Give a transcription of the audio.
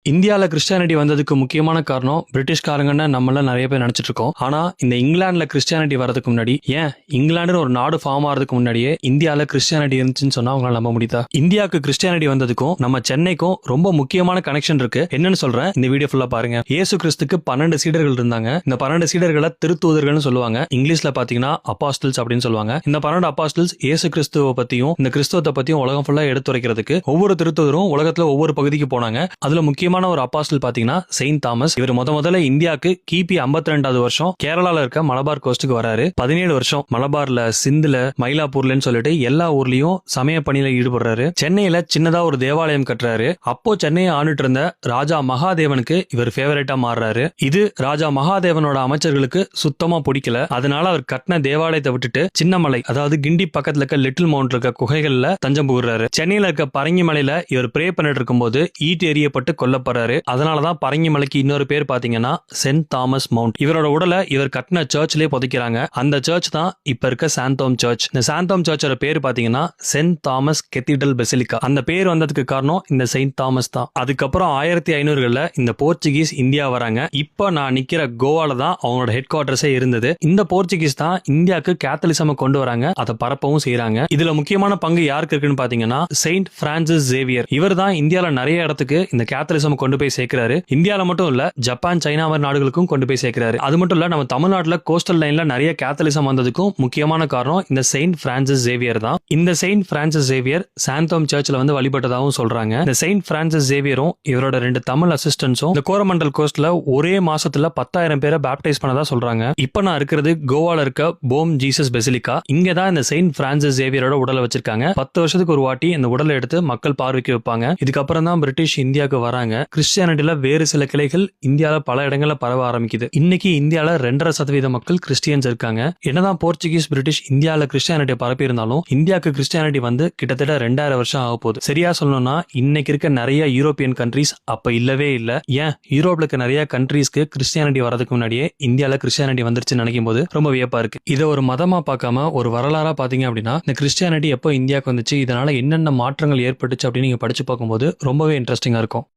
இந்தியால கிறிஸ்டியானிட்டி வந்ததுக்கு முக்கியமான காரணம் பிரிட்டிஷ்காரங்கன்னு நம்மள நிறைய பேர் நினைச்சிட்டு இருக்கோம். ஆனா இந்த இங்கிலாந்துல கிறிஸ்டியானிட்டி வரதுக்கு முன்னாடி, ஏன் இங்கிலாந்து ஒரு நாடு ஃபார்ம் ஆகிறதுக்கு முன்னாடியே இந்தியால கிறிஸ்டியானிட்டி இருந்துச்சுன்னு சொன்னா அவங்களால நம்ப முடியுதா? இந்தியாவுக்கு கிறிஸ்டியானிட்டி வந்ததுக்கும் நம்ம சென்னைக்கும் ரொம்ப முக்கியமான கனெக்ஷன் இருக்கு. என்னன்னு சொல்றேன், இந்த வீடியோ ஃபுல்லா பாருங்க. இயேசு கிறிஸ்துக்கு 12 சீடர்கள் இருந்தாங்க. இந்த 12 சீடர்களை திருத்தூதர்கள்னு சொல்லுவாங்க. இங்கிலீஷ்ல பாத்தீங்கன்னா அப்பாஸ்டல்ஸ் அப்படின்னு சொல்லுவாங்க. இந்த 12 அப்பாஸ்டல்ஸ் இயேசு கிறிஸ்துவ பத்தியும் இந்த கிறிஸ்துவத்தை பத்தியும் உலகம் ஃபுல்லா எடுத்துரைக்கிறதுக்கு ஒவ்வொரு திருத்தூதரும் உலகத்துல ஒவ்வொரு பகுதிக்கு போனாங்க. அதுல முக்கியமான ஒரு அப்பாஸ்டல் பாத்தீங்கன்னா செயின்ட் தாமஸ். இவர் முதல்ல இந்தியாவுக்கு கிபி 52வது வருஷம் கேரளால இருக்க மலபார் கோஸ்டுக்கு வராரு. 17 வருஷம் மலபார்ல, சிந்துல, மயிலாப்பூர்லன்னு சொல்லிட்டு எல்லா ஊர்லயும் சமய பணியில ஈடுபடுறாரு. சென்னையில சின்னதா ஒரு தேவாலயம் கட்டுறாரு. அப்போ சென்னையை ஆண்டுட்டு இருந்த ராஜா மகாதேவனுக்கு இவர் ஃபேவரேட்டா மாறுறாரு. இது ராஜா மகாதேவனோட அமைச்சர்களுக்கு சுத்தமா பிடிக்கல. அதனால அவர் கட்டின தேவாலயத்தை விட்டுட்டு சின்னமலை, அதாவது கிண்டி பக்கத்துல இருக்க லிட்டில் மவுண்ட் இருக்க குகைகள்ல தஞ்சம் புகுறாரு. சென்னையில இருக்க பரங்கி மலையில இவர் பிரே பண்ணிட்டு இருக்கும்போது ஈட்டு எறியப்பட்டு கொல்லப்படுறாரு. அதனாலதான் பரங்கி மலைக்கு இன்னொரு பேர் பாத்தீங்கன்னா சென்ட் தாமஸ் மவுண்ட். இவரோட உடலை இவர் கட்டின சர்ச்லயே புதைக்கிறாங்க. அந்த சர்ச் தான் இப்ப இருக்க சாந்தோம் சர்ச். இந்த சாந்தோம் சர்ச்சோட பேர் பாத்தீங்கன்னா சென்ட் தாமஸ் கெத்தீட்ரல் பெசிலிக்கா. அந்த பேர் வந்ததுக்கு காரணம் இந்த செயின்ட் தாமஸ் தான். அதுக்கப்புறம் 1500களில் இந்த போர்ச்சுகீஸ் இந்தியா வராங்க. இப்ப நான் நிக்கிற கோவால தான் அவங்களோட ஹெட் குவார்டர்ஸே இருந்தது. இந்த போர்ச்சுகீஸ் தான் இந்தியாவுக்கு கேத்தலிசம் கொண்டு வராங்க, அதை பரப்பவும் செய்யறாங்க. இதுல முக்கியமான பங்கு யாருக்கு இருக்குன்னு பாத்தீங்கன்னா செயின்ட் பிரான்சிஸ் சேவியர். இவர் தான் இந்தியால நிறைய இடத்துக்கு இந்த கேத்தலிசம் கொண்டு போய் சேர்க்கிறாரு. இந்தியால மட்டும் இல்ல, ஜப்பான், சைனா மாதிரி நாடுகளுக்கும் கொண்டு போய் சேர்க்கிறாரு. அது மட்டும் இல்ல, நம்ம தமிழ்நாட்டுல கோஸ்டல் லைன்ல நிறைய கேத்தலிசம் வந்ததுக்கும் முக்கியமான காரணம் இந்த செயின்ட் பிரான்சிஸ் சேவியர் தான். இந்த செயின்ட் பிரான்சிஸ் சேவியர் சாந்தோம் சர்ச்ல வந்து வழிபட்டதாகவும் சொல்றாங்க. இந்த செயின்ட் பிரான்சிஸ் சேவியரும் இவரோட 2 தமிழ் அசிஸ்டன்ஸும் இந்த கோரமண்டல் கோஸ்ட்ல ஒரே மாசத்துல 10,000 பேரை பேப்டைஸ் பண்ணதா சொல்றாங்க. இப்ப நான் இருக்கிறது கோவால இருக்க போம் ஜீசஸ் பெசிலிக்கா. இங்கதான் இந்த செயின்ட் பிரான்சிஸ் சேவியரோட உடலை வச்சிருக்காங்க. 10 வருஷத்துக்கு ஒரு வாட்டி இந்த உடலை எடுத்து மக்கள் பார்வைக்கு வைப்பாங்க. இதுக்கப்புறம் தான் பிரிட்டிஷ் இந்தியாவுக்கு வராங்க. கிறிஸ்டியானிட்டில வேறு சில கிளைகள் இந்தியாவில் பல இடங்கள்ல பரவ ஆரம்பிக்குது. இன்னைக்கு இந்தியால 2.5% மக்கள் கிறிஸ்டியன்ஸ் இருக்காங்க. என்னதான் போர்ச்சுகீஸ், பிரிட்டிஷ் இந்தியால கிறிஸ்டியானிட்டி பரப்பி இருந்தாலும் இந்தியாவுக்கு கிறிஸ்டியானிட்டி வந்து கிட்டத்தட்ட 2000 வருஷம் ஆக போகுது. சரியா சொல்லணும்னா இன்னைக்கு இருக்க நிறைய யூரோப்பியன் கண்ட்ரீஸ் அப்ப இல்லவே இல்ல. ஏன் யூரோப்ல இருக்க நிறைய கண்ட்ரீஸ்க்கு கிறிஸ்டியானிட்டி வரதுக்கு முன்னாடியே இந்தியால கிறிஸ்டியானிட்டி வந்துருச்சு நினைக்கும் போது ரொம்ப வியப்பா இருக்கு. இதை ஒரு மதமா பார்க்காம ஒரு வரலாறா பாத்தீங்க அப்படின்னா இந்த கிறிஸ்டியானிட்டி எப்போ இந்தியாவுக்கு வந்துச்சு, இதனால என்னென்ன மாற்றங்கள் ஏற்பட்டுச்சு அப்படின்னு நீங்க படிச்சு பார்க்கும்போது ரொம்பவே இன்ட்ரெஸ்டிங்கா இருக்கும்.